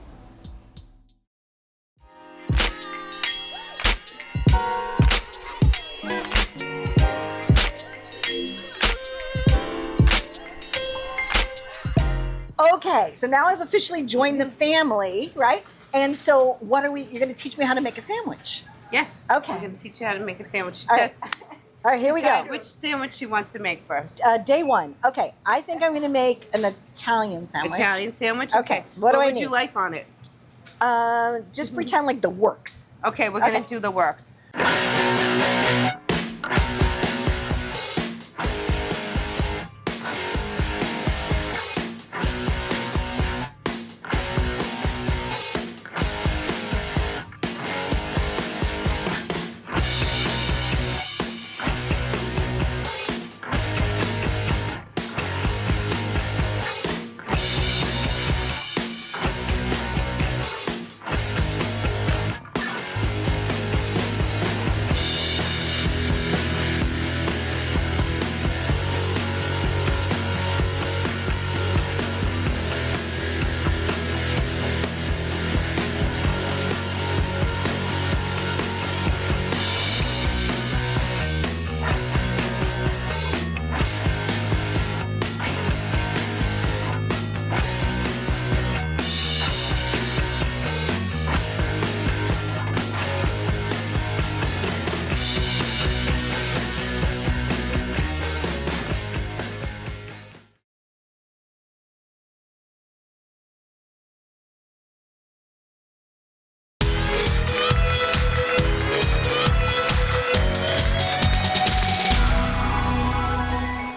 A: Okay, so now I've officially joined the family, right? And so what are we, you're going to teach me how to make a sandwich.
M: Yes.
A: Okay.
M: I'm going to teach you how to make a sandwich.
A: All right. All right, here we go.
M: Decide which sandwich she wants to make first.
A: Day one. Okay, I think I'm going to make an Italian sandwich.
M: Italian sandwich?
A: Okay, what do I
M: would
A: need?
M: you like on it?
A: Just pretend like the works.
M: Okay, we're going to do the works.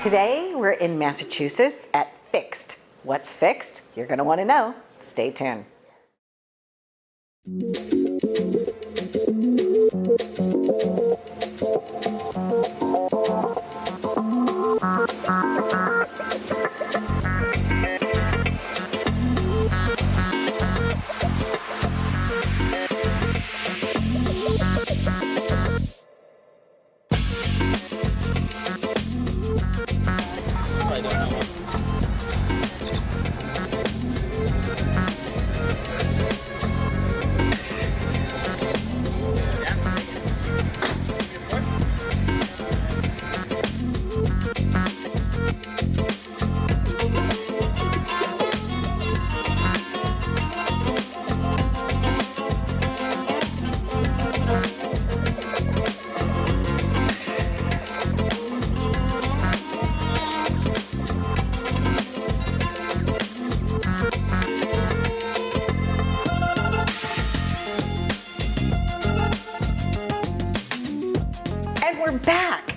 A: Today, we're in Massachusetts at FIXT. What's FIXT? You're going to want to know. Stay tuned. We're back.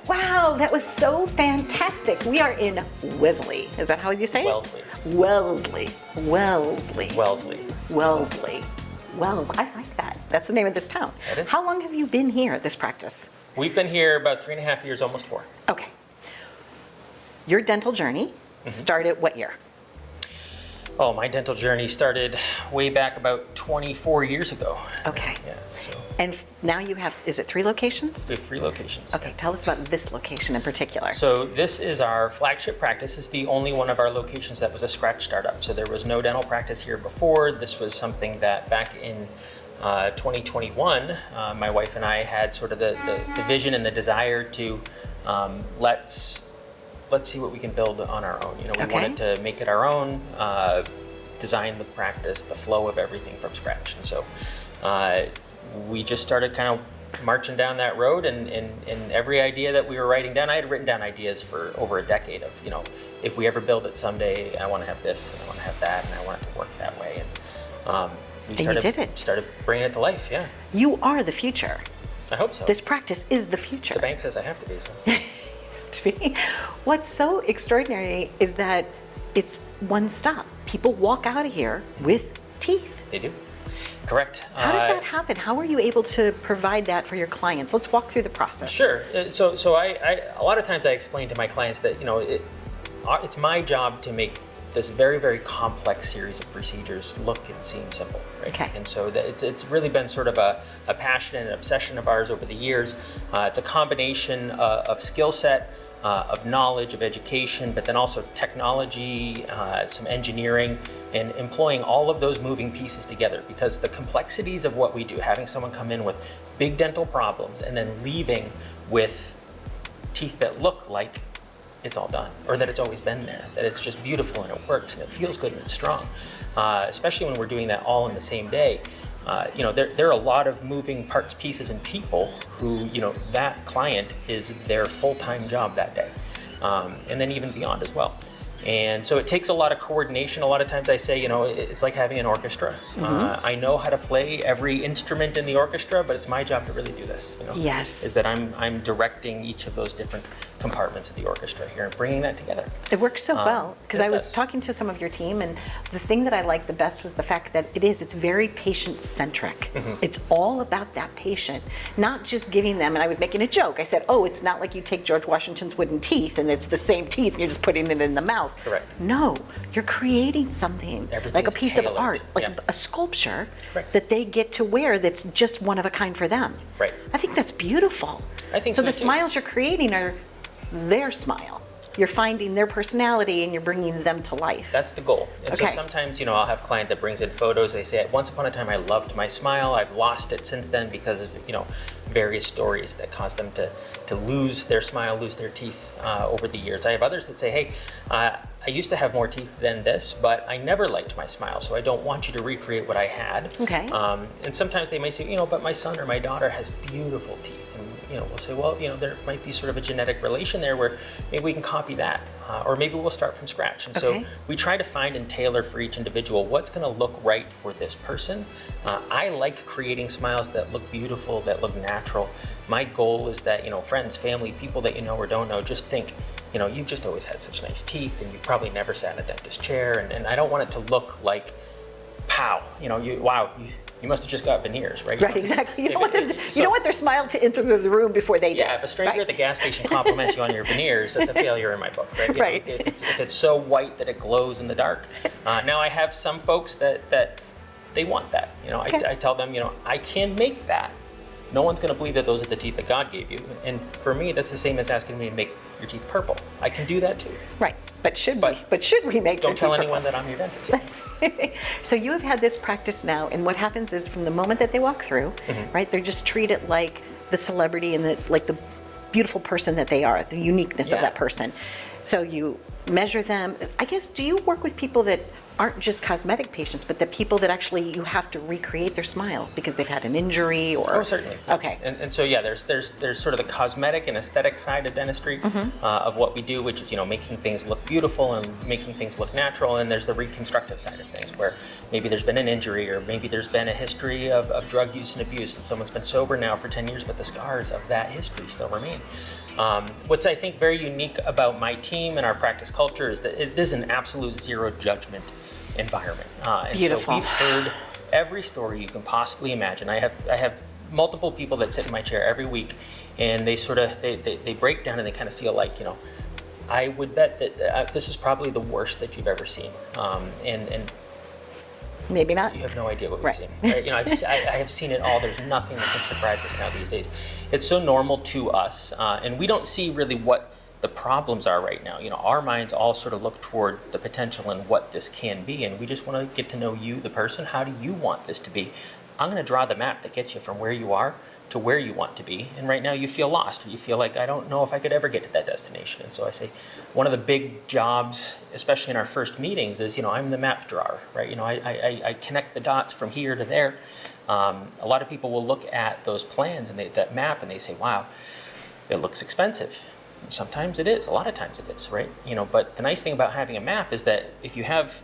A: Wow, that was so fantastic. We are in Wellesley. Is that how you say it?
N: Wellesley.
A: Wellesley. Wellesley.
N: Wellesley.
A: Wellesley. Wells. I like that. That's the name of this town. How long have you been here at this practice?
N: We've been here about 3.5 years, almost 4.
A: Okay. Your dental journey started what year?
N: Oh, my dental journey started way back about 24 years ago.
A: Okay.
N: Yeah. So
A: And now you have, is it 3 locations?
N: we have 3 locations.
A: Okay, tell us about this location in particular.
N: So this is our flagship practice. It's the only one of our locations that was a scratch startup. So there was no dental practice here before. This was something that back in 2021, my wife and I had sort of the vision and the desire to let's see what we can build on our own. You know, we wanted to make it our own, design the practice, the flow of everything from scratch. And so we just started kind of marching down that road, and every idea that we were writing down, I had written down ideas for over a decade of, you know, if we ever build it someday, I want to have this, and I want to have that, and I want it to work that way. And we started bringing it to life, yeah.
A: You are the future.
N: I hope so.
A: This practice is the future.
N: The bank says I have to be, so.
A: To me, what's so extraordinary is that it's one stop. People walk out of here with teeth.
N: They do. Correct.
A: How does that happen? How are you able to provide that for your clients? Let's walk through the process.
N: Sure. So I a lot of times I explain to my clients that, you know, it's my job to make this very, very complex series of procedures look and seem simple, right?
A: Okay.
N: And so that it's really been sort of a passion and an obsession of ours over the years. It's a combination of skill set, of knowledge, of education, but then also technology, some engineering, and employing all of those moving pieces together, because the complexities of what we do, having someone come in with big dental problems and then leaving with teeth that look like it's all done, or that it's always been there, that it's just beautiful and it works and it feels good and it's strong. especially when we're doing that all in the same day. You know, there are a lot of moving parts, pieces, and people who, you know, that client is their full-time job that day, and then even beyond as well. And so it takes a lot of coordination. A lot of times I say, you know, it's like having an orchestra. I know how to play every instrument in the orchestra, but it's my job to really do this. You know,
A: Yes.
N: is that I'm directing each of those different compartments of the orchestra here and bringing that together.
A: It works so well, because
N: it
A: I was
N: does.
A: talking to some of your team, and the thing that I liked the best was the fact that it's very patient-centric. It's all about that patient, not just giving them, and I was making a joke. I said, oh, it's not like you take George Washington's wooden teeth and it's the same teeth and you're just putting it in the mouth.
N: Correct.
A: No, you're creating something, like a
N: Everything's
A: piece of
N: tailored.
A: art, like
N: Yeah.
A: a sculpture
N: Correct.
A: that they get to wear that's just one of a kind for them.
N: Right.
A: I think that's beautiful.
N: I think
A: so.
N: so
A: The
N: too.
A: smiles you're creating are their smile. You're finding their personality and you're bringing them to life.
N: That's the goal. And so
A: Okay.
N: sometimes, you know, I'll have a client that brings in photos. They say, once upon a time, I loved my smile. I've lost it since then because of, you know, various stories that caused them to lose their smile, lose their teeth over the years. I have others that say, hey, I used to have more teeth than this, but I never liked my smile, so I don't want you to recreate what I had.
A: Okay.
N: And sometimes they may say, you know, but my son or my daughter has beautiful teeth. And, you know, we'll say, well, you know, there might be sort of a genetic relation there where maybe we can copy that, or maybe we'll start from scratch. And
A: Okay.
N: so we try to find and tailor for each individual what's going to look right for this person. I like creating smiles that look beautiful, that look natural. My goal is that, you know, friends, family, people that you know or don't know, just think, you know, you've just always had such nice teeth and you've probably never sat in a dentist chair. And I don't want it to look like, pow, you know, you must have just got veneers, right?
A: Right, exactly. You don't want them to, you don't want their smile to enter the room before they do.
N: Yeah, if a stranger at the gas station compliments you on your veneers, that's a failure in my book, right? You know,
A: Right.
N: if it's so white that it glows in the dark. Now I have some folks that they want that. You know,
A: Okay.
N: I tell them, you know, I can make that. No one's going to believe that those are the teeth that God gave you. And for me, that's the same as asking me to make your teeth purple. I can do that too.
A: Right, but should we make
N: Don't
A: their
N: tell
A: teeth
N: anyone
A: purple?
N: that I'm your dentist.
A: So you have had this practice now, and what happens is from the moment that they walk through, right, they're just treated like the celebrity and the beautiful person that they are, the uniqueness of
N: Yeah.
A: that person. So you measure them. I guess, do you work with people that aren't just cosmetic patients, but the people that actually you have to recreate their smile because they've had an injury or?
N: Oh, certainly.
A: Okay.
N: And so yeah, there's sort of the cosmetic and aesthetic side of dentistry of what we do, which is, you know, making things look beautiful and making things look natural. And there's the reconstructive side of things where maybe there's been an injury or maybe there's been a history of drug use and abuse and someone's been sober now for 10 years, but the scars of that history still remain. What's I think very unique about my team and our practice culture is that it is an absolute zero judgment environment. And
A: Beautiful.
N: so we've heard every story you can possibly imagine. I have multiple people that sit in my chair every week, and they sort of they break down and they kind of feel like, you know, I would bet that this is probably the worst that you've ever seen, and
A: Maybe not.
N: you have no idea what we've
A: Right.
N: seen. Right? You know, I have seen it all. There's nothing that can surprise us now these days. It's so normal to us, and we don't see really what the problems are right now. You know, our minds all sort of look toward the potential and what this can be, and we just want to get to know you, the person. How do you want this to be? I'm going to draw the map that gets you from where you are to where you want to be. And right now you feel lost, or you feel like, I don't know if I could ever get to that destination. And so I say, one of the big jobs, especially in our first meetings, is, you know, I'm the map drawer, right? You know, I connect the dots from here to there. A lot of people will look at those plans and that map and they say, wow, it looks expensive. Sometimes it is, a lot of times it is, right? You know, but the nice thing about having a map is that if you have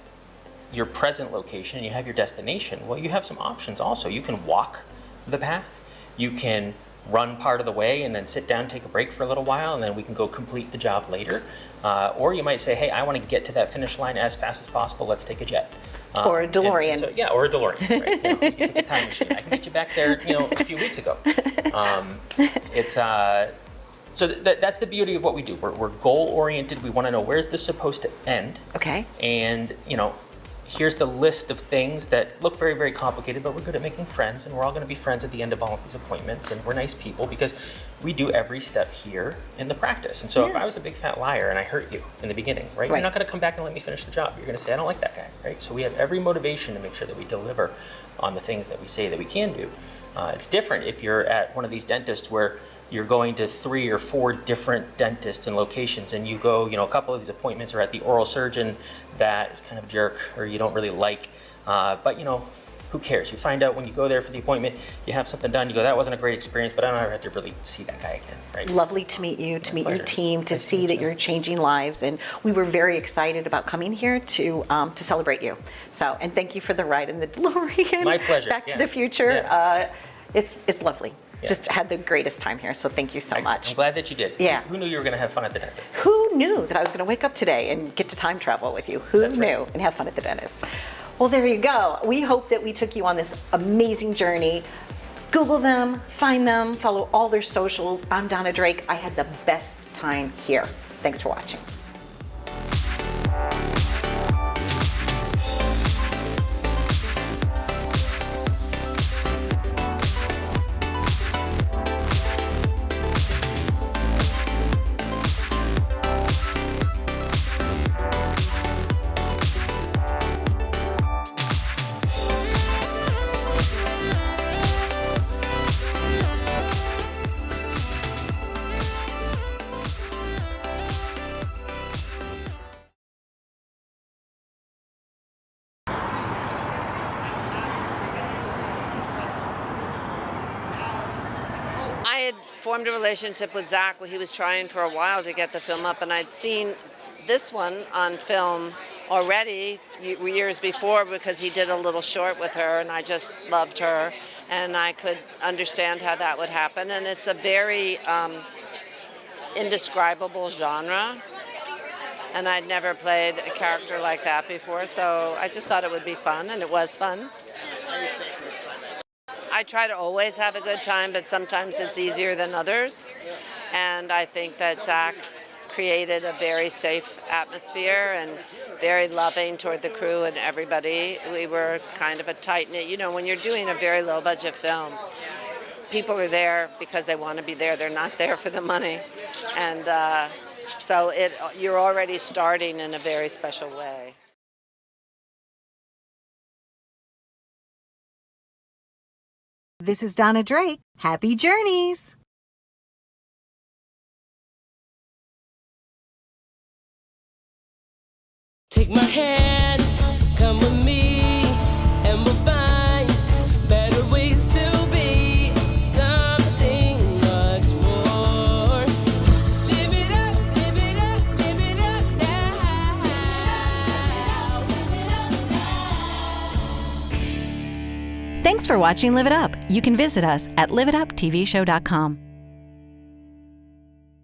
N: your present location and you have your destination, well, you have some options also. You can walk the path, you can run part of the way and then sit down, take a break for a little while, and then we can go complete the job later. Or you might say, hey, I want to get to that finish line as fast as possible, let's take a jet.
A: Or a DeLorean.
N: So, yeah, or a DeLorean, right? You know, you can take a time machine. I can get you back there, you know, a few weeks ago. So that's the beauty of what we do. We're goal-oriented. We want to know, where's this supposed to end?
A: Okay.
N: And, you know, here's the list of things that look very, very complicated, but we're good at making friends, and we're all going to be friends at the end of all of these appointments, and we're nice people because we do every step here in the practice. And so if I was a big fat liar and I hurt you in the beginning, right? You're not going to come back and let me finish the job. You're going to say, I don't like that guy, right? So we have every motivation to make sure that we deliver on the things that we say that we can do. It's different if you're at one of these dentists where you're going to 3 or 4 different dentists and locations, and you go, a couple of these appointments are at the oral surgeon that is kind of a jerk or you don't really like, but who cares? You find out when you go there for the appointment, you have something done, you go, that wasn't a great experience, but I don't ever have to really see that guy again, right?
A: Lovely to meet you, to meet your
N: Pleasure.
A: team, to
N: Nice to
A: see
N: meet
A: that
N: you.
A: you're changing lives, and we were very excited about coming here to celebrate you. So, and thank you for the ride in the DeLorean.
N: My pleasure,
A: Back to
N: yeah.
A: the future.
N: Yeah.
A: It's lovely.
N: Yeah.
A: Just had the greatest time here. So thank you so
N: Excellent.
A: much.
N: I'm glad that you did.
A: Yeah.
N: Who knew you were going to have fun at the dentist?
A: Who knew that I was going to wake up today and get to time travel with you? Who
N: That's
A: knew?
N: right.
A: And have fun at the dentist. Well, there you go. We hope that we took you on this amazing journey. Google them, find them, follow all their socials. I'm Donna Drake. I had the best time here. Thanks for watching.
O: I had formed a relationship with Zach. He was trying for a while to get the film up, and I'd seen this one on film already years before because he did a little short with her, and I just loved her, and I could understand how that would happen. And it's a very indescribable genre, and I'd never played a character like that before, so I just thought it would be fun, and it was fun. I try to always have a good time, but sometimes it's easier than others. And I think that Zach created a very safe atmosphere and very loving toward the crew and everybody. We were kind of a tight-knit, when you're doing a very low-budget film, people are there because they want to be there. They're not there for the money. And so you're already starting in a very special way.
P: This is Donna Drake. Happy journeys!
Q: Take my hand, come with me, and we'll find better ways to be something much more. Live it up, live it up, live it up now.
P: Thanks for watching Live It Up. You can visit us at liveituptvshow.com.